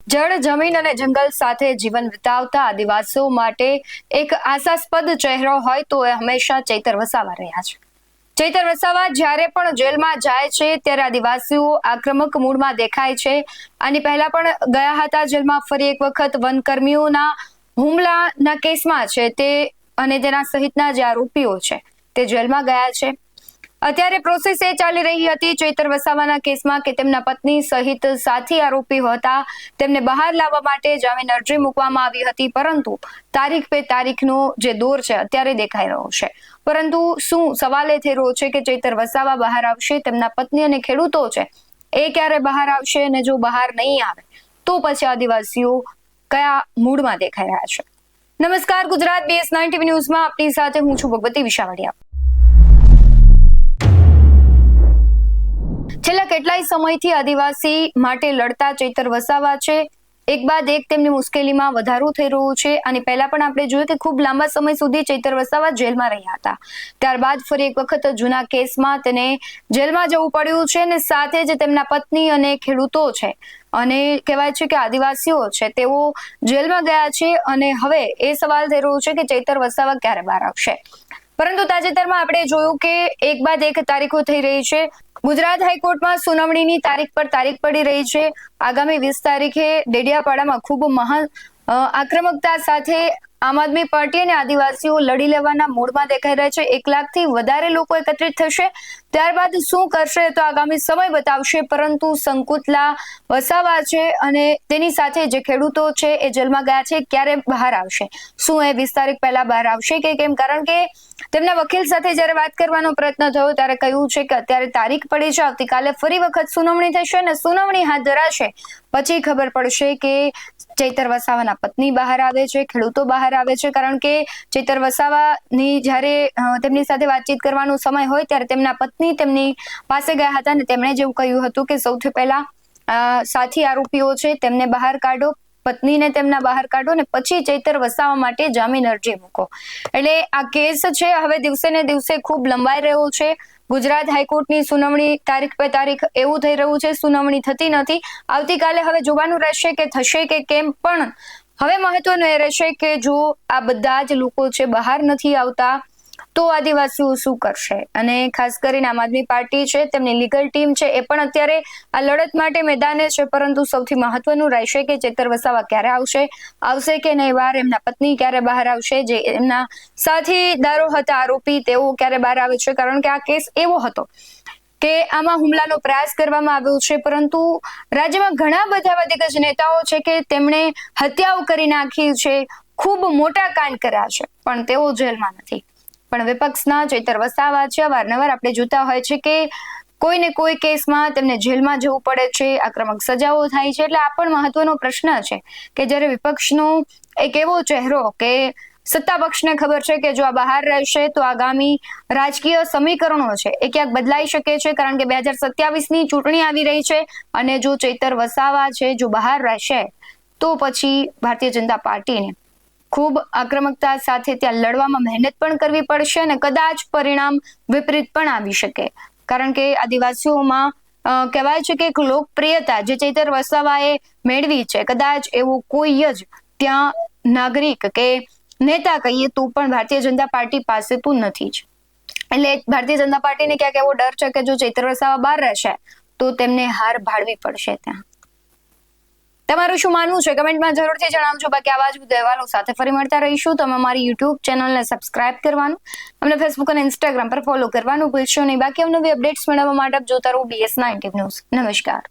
જળ, જમીન અને જંગલ સાથે જીવન વિતાવતા આદિવાસીઓ માટે એક આશાસ્પદ ચહેરો હોય તો એ હંમેશા ચૈતર વસાવા રહ્યા છે. ચૈતર વસાવા જ્યારે પણ જેલમાં જાય છે ત્યારે આદિવાસીઓ આક્રમક મૂડમાં દેખાય છે. આની પહેલા પણ ગયા હતા જેલમાં. ફરી એક વખત વનકર્મીઓના હુમલાના કેસમાં છે તે અને તેના સહિતના જે આરોપીઓ છે તે જેલમાં ગયા છે. અત્યારે પ્રોસેસ એ ચાલી રહી હતી ચૈતર વસાવાના કેસમાં કે તેમના પત્ની સહિત સાથી આરોપીઓ હતા તેમને બહાર લાવવા માટે જામીન અરજી મૂકવામાં આવી હતી, પરંતુ તારીખ પે તારીખનો જે દોર છે અત્યારે દેખાઈ રહ્યો છે. પરંતુ શું સવાલ એ થઈ રહ્યો છે કે ચૈતર વસાવા બહાર આવશે, તેમના પત્ની અને ખેડૂતો છે એ ક્યારે બહાર આવશે, અને જો બહાર નહીં આવે તો પછી આદિવાસીઓ કયા મૂડમાં દેખાઈ રહ્યા છે. નમસ્કાર, ગુજરાત BS9 TV ન્યૂઝમાં આપની સાથે હું છું ભગવતી વિશાવડિયા. છેલ્લા કેટલાય સમયથી આદિવાસી માટે લડતા ચૈતર વસાવા છે એક બાદ એક તેમની મુશ્કેલીમાં વધારો થઈ રહ્યો છે. અને પહેલા પણ આપણે જોયું કે ખૂબ લાંબા સમય સુધી ચૈતર વસાવા જેલમાં રહ્યા હતા. ત્યારબાદ ફરી એક વખત જૂના કેસમાં તેને જેલમાં જવું પડ્યું છે, અને સાથે જ તેમના પત્ની અને ખેડૂતો છે અને કહેવાય છે કે આદિવાસીઓ છે તેઓ જેલમાં ગયા છે. અને હવે એ સવાલ થઈ રહ્યો છે કે ચૈતર વસાવા ક્યારે બહાર આવશે. પરંતુ તાજેતરમાં આપણે જોયું કે એક બાદ એક તારીખો થઈ રહી છે. ગુજરાત હાઈકોર્ટમાં સુનાવણીની તારીખ પર તારીખ પડી રહી છે. આગામી 20 તારીખે ડેડિયાપાડામાં ખૂબ મહાન આક્રમકતા સાથે આમ આદમી પાર્ટી અને આદિવાસીઓ લડી લેવાના મૂડમાં દેખાઈ રહ્યા છે. 1 લાખથી વધારે લોકો એકત્રિત થશે. ત્યારબાદ શું કરશે તો આગામી સમય બતાવશે. પરંતુ સંકુતલા વસાવા છે અને તેની સાથે જે ખેડૂતો છે એ જેલમાં ગયા છે, ક્યારે બહાર આવશે? શું એ 20 તારીખ પહેલા બહાર આવશે કે કેમ? કારણ કે તેમના વકીલ સાથે જ્યારે વાત કરવાનો પ્રયત્ન થયો ત્યારે કહ્યું છે કે અત્યારે તારીખ પડી છે, આવતીકાલે ફરી વખત સુનાવણી થશે અને સુનાવણી હાથ ધરાશે પછી ખબર પડશે કે ચૈતર વસાવાના પત્ની બહાર આવે છે, ખેડૂતો બહાર આવે છે. કારણ કે ચૈતર વસાવાની જ્યારે તેમની સાથે વાતચીત કરવાનો સમય હોય ત્યારે તેમના પત્ની તેમની પાસે ગયા હતા અને તેમણે જેવું કહ્યું હતું કે સૌથી પહેલા સાથી આરોપીઓ છે તેમને બહાર કાઢો, પત્નીને તેમના બહાર કાઢો ને પછી ચૈતર વસાવા માટે જામીન અરજી મૂકો. એટલે આ કેસ છે હવે દિવસે ને દિવસે ખૂબ લંબાઈ રહ્યો છે. ગુજરાત હાઈકોર્ટની સુનાવણી તારીખ પે તારીખ એવું થઈ રહ્યું છે, સુનાવણી થતી નથી. આવતીકાલે હવે જોવાનું રહેશે કે થશે કે કેમ. પણ હવે મહત્વનું એ રહેશે કે જો આ બધા જ લોકો છે બહાર નથી આવતા તો આદિવાસીઓ શું કરશે. અને ખાસ કરીને આમ આદમી પાર્ટી છે, તેમની લીગલ ટીમ છે એ પણ અત્યારે આ લડત માટે મેદાને છે. પરંતુ સૌથી મહત્વનું રહેશે કે ચૈતર વસાવા ક્યારે આવશે કે નહીં બહાર, એમના પત્ની ક્યારે બહાર આવશે, જે એમના સાથીદારો હતા આરોપી તેઓ ક્યારે બહાર આવે છે. કારણ કે આ કેસ એવો હતો કે આમાં હુમલાનો પ્રયાસ કરવામાં આવ્યો છે, પરંતુ રાજ્યમાં ઘણા બધા દિગ્ગજ નેતાઓ છે કે તેમણે હત્યાઓ કરી નાખી છે, ખૂબ મોટા કાંડ કર્યા છે, પણ તેઓ જેલમાં નથી. પણ વિપક્ષના ચૈતર વસાવા છે અવારનવાર આપણે જોતા હોય છે કે કોઈને કોઈ કેસમાં તેમને જેલમાં જવું પડે છે, આક્રમક સજાઓ થાય છે. એટલે આ પણ મહત્વનો પ્રશ્ન છે કે જ્યારે વિપક્ષનો એક એવો ચહેરો કે સત્તા પક્ષને ખબર છે કે જો આ બહાર રહેશે તો આગામી રાજકીય સમીકરણો છે એ ક્યાંક બદલાઈ શકે છે. કારણ કે 2027ની ચૂંટણી આવી રહી છે અને જો ચૈતર વસાવા છે જો બહાર રહેશે તો પછી ભારતીય જનતા પાર્ટીને ખૂબ આક્રમકતા સાથે ત્યાં લડવામાં મહેનત પણ કરવી પડશે અને કદાચ પરિણામ વિપરીત પણ આવી શકે. કારણ કે આદિવાસીઓમાં કહેવાય છે કે એક લોકપ્રિયતા જે ચૈતર વસાવાએ મેળવી છે, કદાચ એવું કોઈ જ ત્યાં નાગરિક કે નેતા કહીએ તો પણ ભારતીય જનતા પાર્ટી પાસે તો નથી જ. એટલે ભારતીય જનતા પાર્ટીને ક્યાંક એવો ડર છે કે જો ચૈતર વસાવા બહાર રહેશે તો તેમને હાર ભાળવી પડશે. ત્યાં તમારું શું માનવું છે કમેન્ટમાં જરૂરથી જણાવજો. બાકી આવા જ અહેવાલો સાથે ફરી મળતા રહીશું. તમે અમારી YouTube ચેનલને સબસ્ક્રાઇબ કરવાનું, અમને Facebook અને Instagram પર ફોલો કરવાનું ભૂલશો નહીં. બાકી અવનવી અપડેટ્સ મેળવવા માટે જોતા રહો BS9 TV ન્યૂઝ. નમસ્કાર.